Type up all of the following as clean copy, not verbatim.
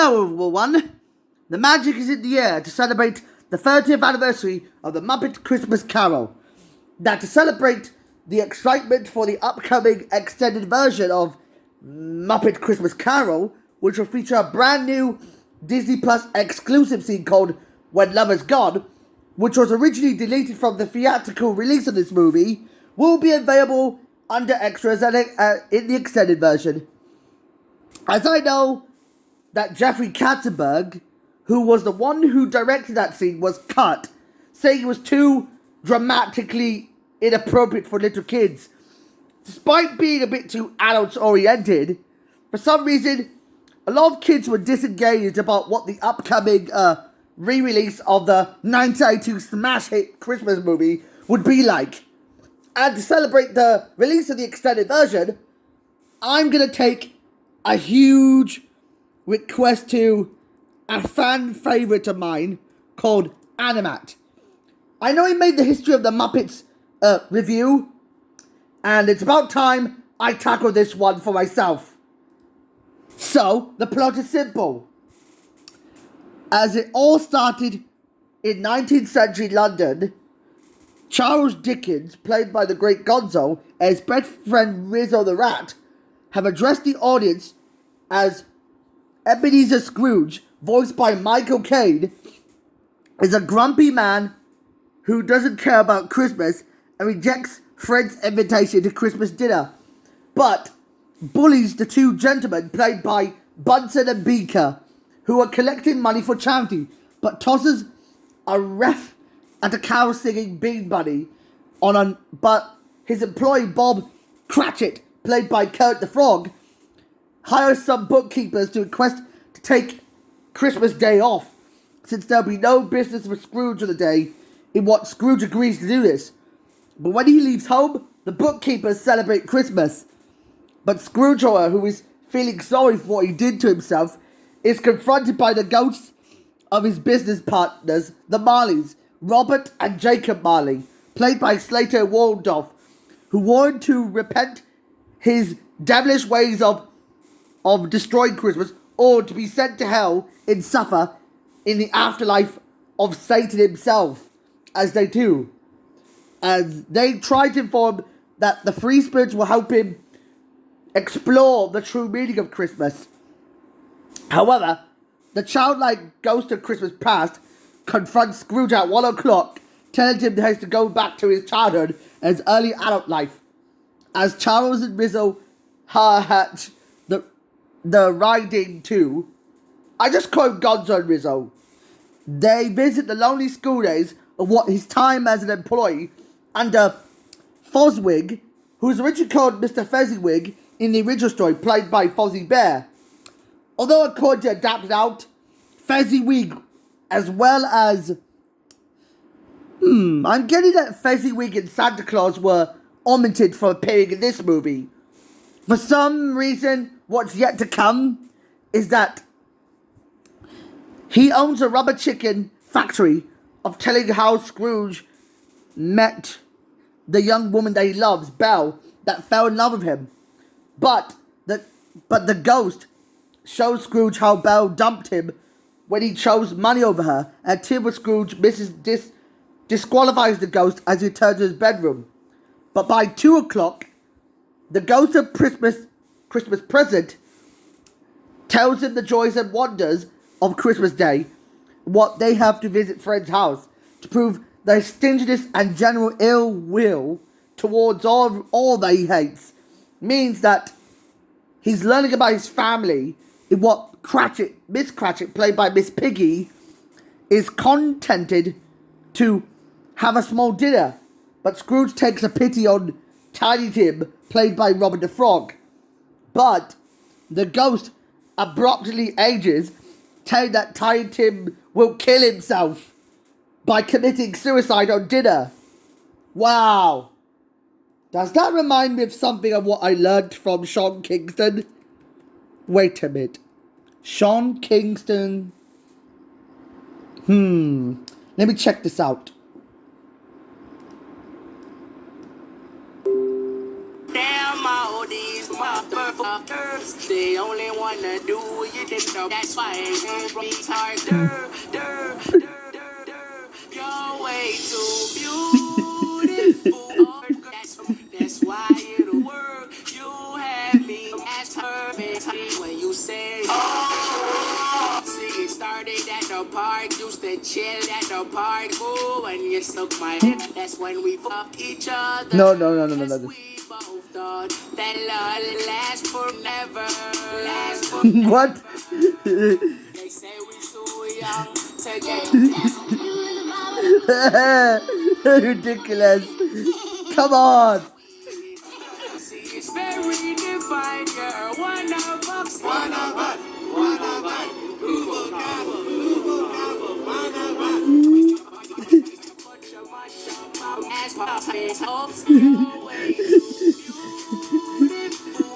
Hello everyone! The magic is in the air to celebrate the 30th anniversary of the Muppet Christmas Carol. Now, to celebrate the excitement for the upcoming extended version of Muppet Christmas Carol, which will feature a brand new Disney Plus exclusive scene called When Love Is Gone, which was originally deleted from the theatrical release of this movie, will be available under extras in the extended version. As I know that Jeffrey Katzenberg, who was the one who directed that scene, was cut, saying it was too dramatically inappropriate for little kids. Despite being a bit too adult-oriented, for some reason, a lot of kids were disengaged about what the upcoming re-release of the 1992 smash hit Christmas movie would be like. And to celebrate the release of the extended version, I'm going to take a huge request to a fan favourite of mine called Animat. I know he made the History of the Muppets review, and it's about time I tackle this one for myself. So, the plot is simple. As it all started in 19th century London, Charles Dickens, played by the great Gonzo, and his best friend Rizzo the Rat, have addressed the audience as Ebenezer Scrooge, voiced by Michael Caine, is a grumpy man who doesn't care about Christmas and rejects Fred's invitation to Christmas dinner, but bullies the two gentlemen played by Bunsen and Beaker, who are collecting money for charity, but tosses a ref at a carol singing Bean Bunny but his employee Bob Cratchit, played by Kurt the Frog, hires some bookkeepers to request to take Christmas Day off, since there'll be no business for Scrooge on the day, in what Scrooge agrees to do this. But when he leaves home, the bookkeepers celebrate Christmas. But Scrooge, who is feeling sorry for what he did to himself, is confronted by the ghosts of his business partners, the Marleys, Robert and Jacob Marley, played by Slater Waldorf, who warn to repent his devilish ways of destroying Christmas, or to be sent to hell and suffer in the afterlife of Satan himself, as they do. As they try to inform that the free spirits will help him explore the true meaning of Christmas. However, the childlike ghost of Christmas past confronts Scrooge at 1 o'clock, telling him he has to go back to his childhood and his early adult life. As Charles and Rizzo hatch the riding too, I just call him Gonzo and Rizzo. They visit the lonely school days of what his time as an employee under Fozwig, who is originally called Mr. Fezziwig in the original story, played by Fozzie Bear. Although according to Adapted Out, Fezziwig as well as... I'm getting that Fezziwig and Santa Claus were omitted from appearing in this movie. For some reason, what's yet to come is that he owns a rubber chicken factory of telling how Scrooge met the young woman that he loves, Belle, that fell in love with him. But the ghost shows Scrooge how Belle dumped him when he chose money over her, and Timber Scrooge disqualifies the ghost as he returns to his bedroom. But by 2 o'clock, the ghost of Christmas present tells him the joys and wonders of Christmas Day, what they have to visit Fred's house, to prove their stinginess and general ill will towards all that he hates. Means that he's learning about his family in what Miss Cratchit, played by Miss Piggy, is contented to have a small dinner. But Scrooge takes a pity on Tiny Tim, played by Robert the Frog. But the ghost abruptly ages, telling that Tiny Tim will kill himself by committing suicide on dinner. Wow. Does that remind me of something of what I learned from Sean Kingston? Wait a minute. Sean Kingston. Let me check this out. Damn all these motherfuckers, they only wanna do you didn't know. That's why it's hard. You're way too beautiful. That's why it'll work. You have me as perfect when you say. See, it started at the park, used to chill at the park. Ooh, when you suck my hip, that's when we fuck each other. No. We both thought that love lasts forever. What? They say we too young to get Ridiculous. Come on. See, it's very divine, girl. One of us. As Papa's hopes, you're way too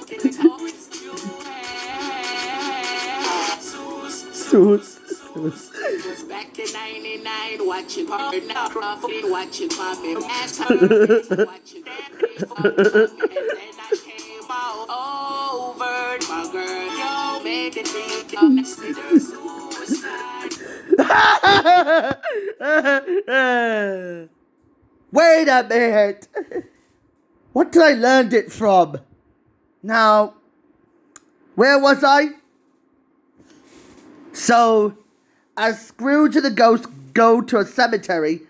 beautiful. You have Sus. was back in '99 watching Party now, watching Poppy, ass her, watching that, and then I came out over my girl. Yo, made it be consider suicide. Wait a minute. What did I learn it from? Now, where was I? So, as Scrooge and the ghost go to a cemetery,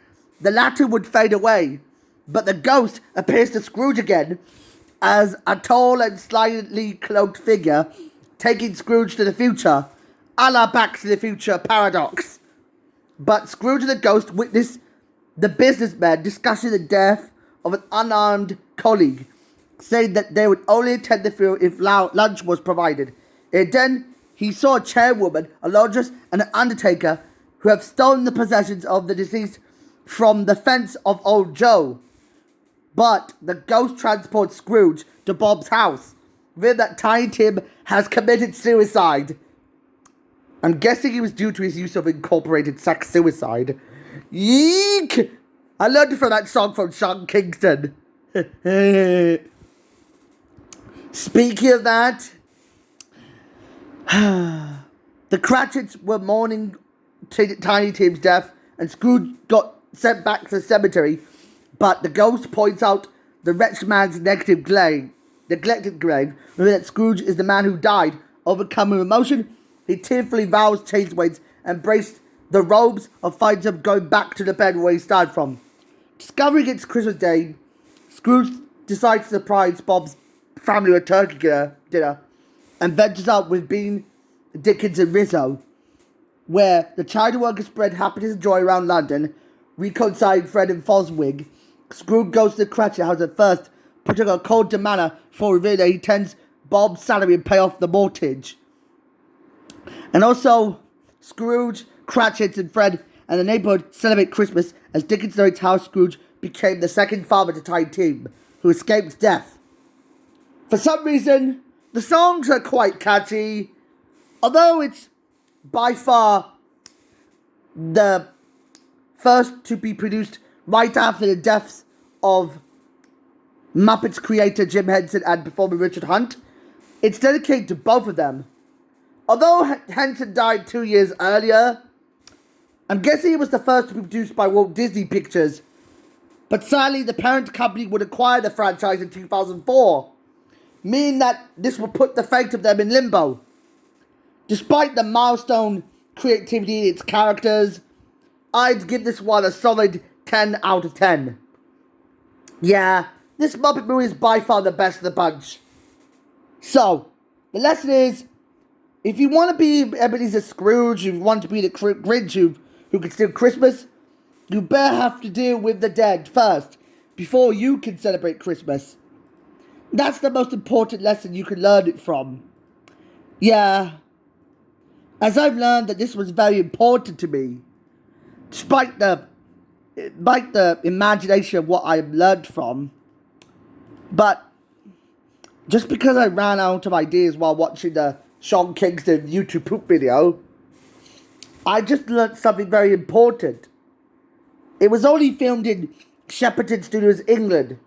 the latter would fade away, but the ghost appears to Scrooge again as a tall and slightly cloaked figure, taking Scrooge to the future, a la Back to the Future paradox. But Scrooge and the ghost witness the businessman discussing the death of an unarmed colleague, saying that they would only attend the funeral if lunch was provided. And then he saw a chairwoman, a laundress, and an undertaker who have stolen the possessions of the deceased from the fence of old Joe. But the ghost transports Scrooge to Bob's house, revealing that Tiny Tim has committed suicide. I'm guessing it was due to his use of incorporated sex suicide. Yeek! I learned it from that song from Sean Kingston. Speaking of that, the Cratchits were mourning Tiny Tim's death, and Scrooge got sent back to the cemetery, but the ghost points out the wretched man's neglected grave, revealing that Scrooge is the man who died. Overcoming emotion, he tearfully vows change ways and embraced the robes of finds him going back to the bed where he started from. Discovering it's Christmas Day, Scrooge decides to surprise Bob's family with a turkey dinner and ventures out with Bean, Dickens and Rizzo, where the charity workers spread happiness and joy around London, reconciling Fred and Foswig. Scrooge goes to the Cratchit house at first, putting a cold manner before revealing that he intends Bob's salary and pay off the mortgage. And also, Scrooge, Cratchit and Fred and the neighborhood celebrate Christmas as Dickens narrates how Scrooge became the second father to Tiny Tim, who escaped death. For some reason, the songs are quite catchy, although it's by far the first to be produced right after the deaths of Muppets creator Jim Henson and performer Richard Hunt. It's dedicated to both of them. Although Henson died 2 years earlier, I'm guessing it was the first to be produced by Walt Disney Pictures. But sadly, the parent company would acquire the franchise in 2004, meaning that this will put the fate of them in limbo. Despite the milestone creativity in its characters, I'd give this one a solid 10 out of 10. Yeah, this Muppet movie is by far the best of the bunch. So, the lesson is, if you want to be Ebenezer Scrooge, if you want to be the Grinch who can steal Christmas, you better have to deal with the dead first, before you can celebrate Christmas. That's the most important lesson you can learn it from. Yeah, as I've learned that this was very important to me, despite the imagination of what I've learned from, but just because I ran out of ideas while watching the Sean Kingston YouTube poop video, I just learned something very important. It was only filmed in Shepperton Studios, England.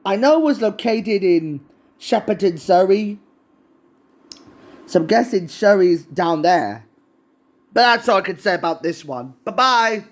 I know it was located in Shepperton, Surrey, So I'm guessing Sherry's down there. But that's all I can say about this one. Bye-bye.